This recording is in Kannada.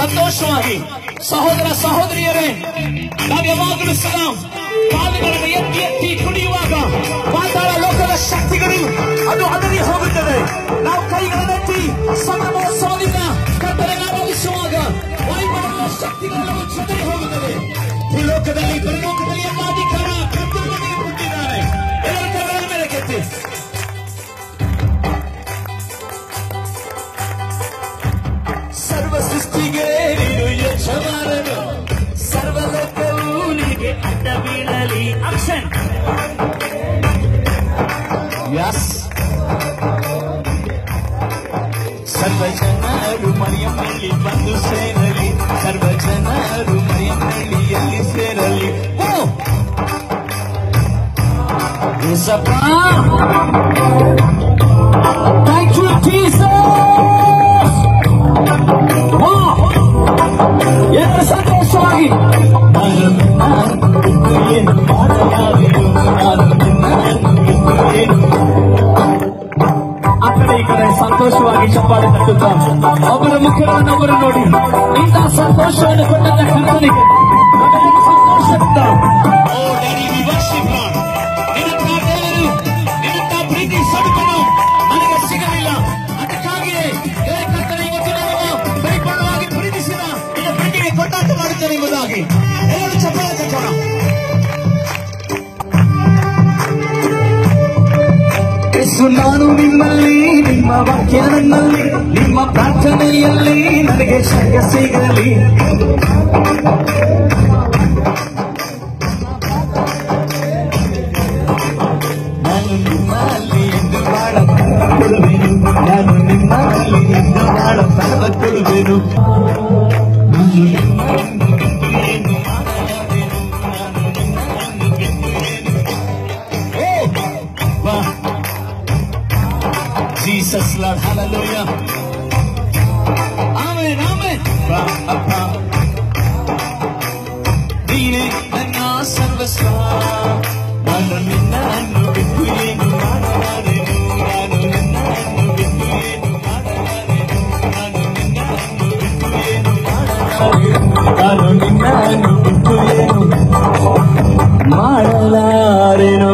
ಸಂತೋಷವಾಗಿ ಸಹೋದರ ಸಹೋದರಿಯರೇ, ನಾವು ಯಾವಾಗಲೂ ಸಹ ಕಾಲುಗಳನ್ನು ಎತ್ತಿ ಎತ್ತಿ ಕುಡಿಯುವಾಗ ಪಾತಾಳ ಲೋಕದ ಶಕ್ತಿಗಳು ಅದು ಅಡರಿ ಹೋಗುತ್ತದೆ. ನಾವು ಕೈಗಳನ್ನೆತ್ತಿ ಸಂಭ್ರಮೋತ್ಸವದಿಂದ ಕರ್ತನನ್ನು ಆರಾಧಿಸುವಾಗ ವಾಯುಮಂಡಲದ ಶಕ್ತಿಗಳೆಲ್ಲವೂ ಚದರಿ ಹೋಗುತ್ತದೆ. ಭೂಲೋಕದಲ್ಲಿ ಪರಲೋಕದಲ್ಲಿ ಎಲ್ಲ ಅಧಿಕಾರ ಕರ್ತನಿಗೆ ಕೊಟ್ಟಿದ್ದಾರೆ. ಎಲ್ಲರ ಕೈಗಳ ಮೇಲೆ ಕೆತ್ತಿ ಸರ್ವ ಸೃಷ್ಟಿಗೆ ನೀನು ಯಜಮಾನನು, ಸರ್ವಲೋಕವೂ ನಿನಗೆ ಅಡ್ಡ ಬೀಳಲಿ. ಆಕ್ಷನ್. ಯಸ್. ಸರ್ವ ಜನರು ಮರಿಯಮ್ಮಲ್ಲಿ ಬಂದು ಸೇರಲಿ, ಸರ್ವ ಜನರು ಮರಿಯಮ್ಮಲ್ಲಿಯಲ್ಲಿ ಸೇರಲಿ. Yesappa, thank you Jesus. ಎಲ್ಲರೂ ಸಂತೋಷವಾಗಿ ಆ ಕಡೆ ಈ ಕಡೆ ಸಂತೋಷವಾಗಿ ಚಪ್ಪಾಳೆ ತಟ್ಟುತ್ತಾ ಒಬ್ಬರ ಮುಖವನ್ನು ಒಬ್ಬರು ನೋಡಿ ಇಂತಹ ಸಂತೋಷವನ್ನು ಕೊಟ್ಟಂತ ಕರ್ತನಿಗೆ ಸಂತೋಷದಿಂದ ನಿನ್ನ ಪ್ರೀತಿ ಸಡುಕನು ನನಗೆ ಸಿಗಲಿಲ್ಲ. ಅದಕ್ಕಾಗಿಯೇ ಕರ್ತನೆ ಇವತ್ತು ನಾನು ಪರಿಪೂರ್ಣವಾಗಿ ಪ್ರೀತಿಸಿದ ನಿನ್ನ ಪ್ರೀತಿಗೆ ಕೊಟ್ಟಾಟ ಮಾಡುತ್ತೇನೆ ಎಂಬುದಾಗಿ ಎಲ್ಲರೂ ಚಪ್ಪಾಳೆ ತಟ್ಟೋಣ. ಯೇಸು, ನಾನು ನಿಮ್ಮಲ್ಲಿ, ನಿಮ್ಮ ವಾಕ್ಯ ನನ್ನಲ್ಲಿ, ನಿಮ್ಮ ಪ್ರಾರ್ಥನೆಯಲ್ಲಿ ನನಗೆ ಶಕ್ಯ ಸಿಗಲಿ. ನಾನು ನಿಮ್ಮಲ್ಲಿ ಎಂದು ಬಾಳ ಕೊಡುವೆನು, ನಾನು ನಿಮ್ಮಲ್ಲಿ ಎಂದು ಬಾಳ ಫಲ ಕೊಡುವೆನು. Jesus Lord, hallelujah. Amen, amen. ನೀನೇ ನನ್ನ ಸರ್ವಸ್ವ, ನಾನು ನಿನ್ನನ್ನು ಬಿಟ್ಟು ಏನು ಮಾಡಲಾರೆನು, ನಾನು ನಿನ್ನನ್ನು ಬಿಟ್ಟು ಏನು ಮಾಡಲಾರೆನು, ನಾನು ನಿನ್ನನ್ನು ಬಿಟ್ಟು ಏನು ಮಾಡಲಾರೆನು, ನಾನು ನಿನ್ನನ್ನು ಬಿಟ್ಟು ಏನು ಮಾಡಲಾರೆನು.